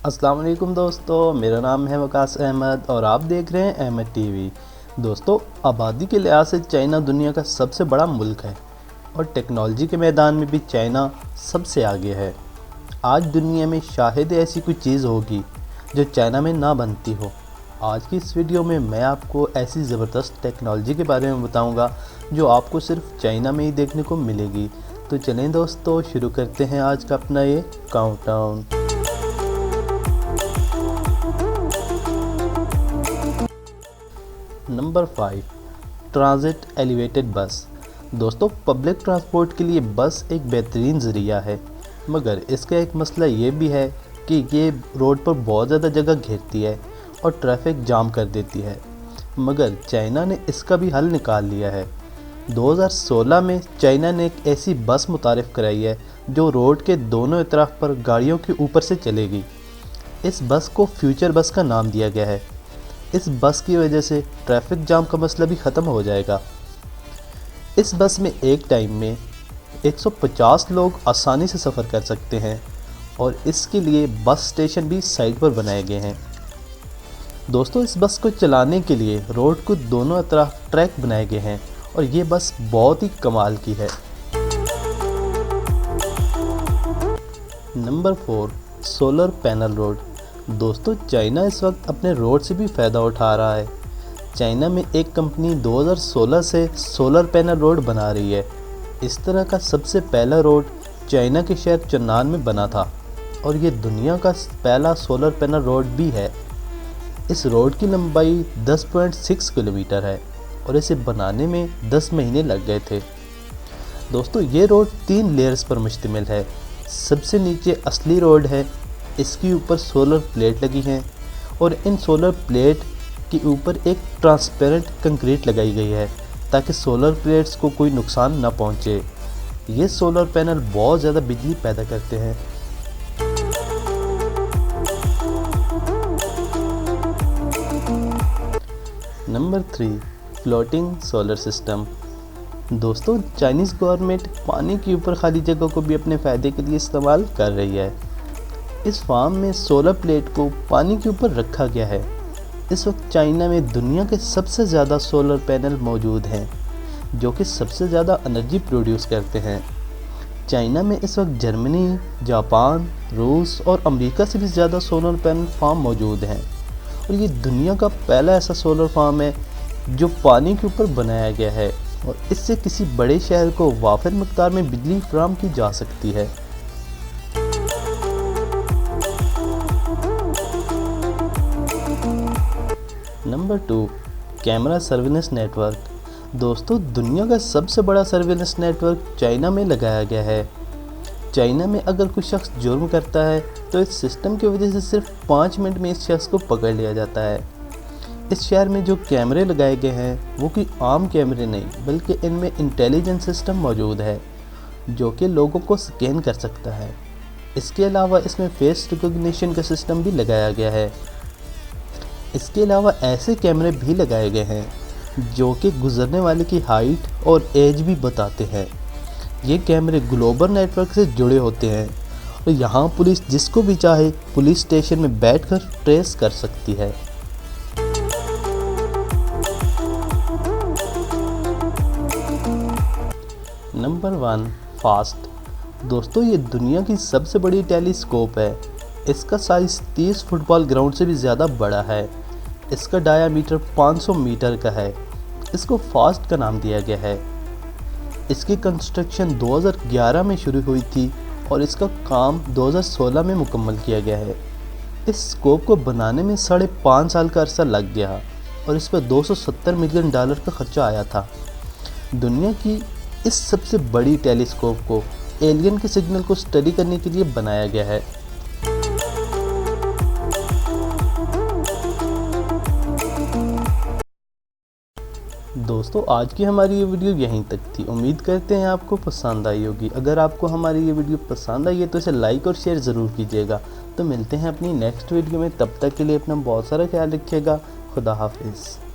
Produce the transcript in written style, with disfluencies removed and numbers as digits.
अस्सलाम वालेकुम दोस्तों, मेरा नाम है वकास अहमद और आप देख रहे हैं अहमद टीवी। दोस्तों, आबादी के लिहाज से चाइना दुनिया का सबसे बड़ा मुल्क है और टेक्नोलॉजी के मैदान में भी चाइना सबसे आगे है। आज दुनिया में शायद ऐसी कोई चीज़ होगी जो चाइना में ना बनती हो। आज की इस वीडियो में मैं आपको ऐसी ज़बरदस्त टेक्नोलॉजी के बारे में बताऊंगा जो आपको सिर्फ चाइना में ही देखने को मिलेगी। तो चलें दोस्तों, शुरू करते हैं आज का अपना ये काउंटडाउन। नंबर 5, ट्रांजिट एलिवेटेड बस। दोस्तों, पब्लिक ट्रांसपोर्ट के लिए बस एक बेहतरीन ज़रिया है, मगर इसका एक मसला ये भी है कि ये रोड पर बहुत ज़्यादा जगह घेरती है और ट्रैफिक जाम कर देती है। मगर चाइना ने इसका भी हल निकाल लिया है। 2016 में चाइना ने एक ऐसी बस मुतारिफ़ कराई है जो रोड के दोनों तरफ पर गाड़ियों के ऊपर से चलेगी। इस बस को फ्यूचर बस का नाम दिया गया है। इस बस की वजह से ट्रैफिक जाम का मसला भी ख़त्म हो जाएगा। इस बस में एक टाइम में 150 लोग आसानी से सफ़र कर सकते हैं और इसके लिए बस स्टेशन भी साइड पर बनाए गए हैं। दोस्तों, इस बस को चलाने के लिए रोड को दोनों तरफ ट्रैक बनाए गए हैं और ये बस बहुत ही कमाल की है। Number 4, solar panel road. दोस्तों, चाइना इस वक्त अपने रोड से भी फ़ायदा उठा रहा है। चाइना में एक कंपनी 2016 से सोलर पैनल रोड बना रही है। इस तरह का सबसे पहला रोड चाइना के शहर चन्नान में बना था और ये दुनिया का पहला सोलर पैनल रोड भी है। इस रोड की लंबाई 10.6 किलोमीटर है और इसे बनाने में 10 महीने लग गए थे। दोस्तों, ये रोड 3 लेयर्स पर मुश्तमिल है। सबसे नीचे असली रोड है, इसके ऊपर सोलर प्लेट लगी हैं और इन सोलर प्लेट के ऊपर एक ट्रांसपेरेंट कंक्रीट लगाई गई है ताकि सोलर प्लेट्स को कोई नुकसान ना पहुंचे। ये सोलर पैनल बहुत ज़्यादा बिजली पैदा करते हैं। Number 3, floating solar system. दोस्तों, चाइनीज़ गवर्नमेंट पानी के ऊपर खाली जगह को भी अपने फ़ायदे के लिए इस्तेमाल कर रही है। इस फार्म में सोलर प्लेट को पानी के ऊपर रखा गया है। इस वक्त चाइना में दुनिया के सबसे ज़्यादा सोलर पैनल मौजूद हैं जो कि सबसे ज़्यादा एनर्जी प्रोड्यूस करते हैं। चाइना में इस वक्त जर्मनी, जापान, रूस और अमेरिका से भी ज़्यादा सोलर पैनल फार्म मौजूद हैं और ये दुनिया का पहला ऐसा सोलर फार्म है जो पानी के ऊपर बनाया गया है और इससे किसी बड़े शहर को वाफिर मकदार में बिजली फराहम की जा सकती है। Number 2, camera surveillance network. दोस्तों, दुनिया का सबसे बड़ा सर्विलेंस नेटवर्क चाइना में लगाया गया है। चाइना में अगर कोई शख्स जुर्म करता है तो इस सिस्टम की वजह से सिर्फ 5 मिनट में इस शख्स को पकड़ लिया जाता है। इस शहर में जो कैमरे लगाए गए हैं वो कोई आम कैमरे नहीं, बल्कि इनमें इंटेलिजेंस सिस्टम मौजूद है जो कि लोगों को स्कैन कर सकता है। इसके अलावा इसमें फेस रिकॉग्निशन का सिस्टम भी लगाया गया है। इसके अलावा ऐसे कैमरे भी लगाए गए हैं जो कि गुजरने वाले की हाइट और एज भी बताते हैं। ये कैमरे ग्लोबल नेटवर्क से जुड़े होते हैं और यहाँ पुलिस जिसको भी चाहे पुलिस स्टेशन में बैठकर ट्रेस कर सकती है। Number 1, fast. दोस्तों, ये दुनिया की सबसे बड़ी टेलीस्कोप है। इसका साइज़ 30 फुटबॉल ग्राउंड से भी ज़्यादा बड़ा है। इसका डायामीटर 500 मीटर का है। इसको फास्ट का नाम दिया गया है। इसकी कंस्ट्रक्शन 2011 में शुरू हुई थी और इसका काम 2016 में मुकम्मल किया गया है। इस स्कोप को बनाने में 5.5 साल का अरसा लग गया और इस पर $270 मिलियन का खर्चा आया था। दुनिया की इस सबसे बड़ी टेलीस्कोप को एलियन के सिग्नल को स्टडी करने के लिए बनाया गया है। दोस्तों, आज की हमारी ये वीडियो यहीं तक थी। उम्मीद करते हैं आपको पसंद आई होगी। अगर आपको हमारी ये वीडियो पसंद आई है तो इसे लाइक और शेयर ज़रूर कीजिएगा। तो मिलते हैं अपनी नेक्स्ट वीडियो में, तब तक के लिए अपना बहुत सारा ख्याल रखिएगा। खुदा हाफिज़।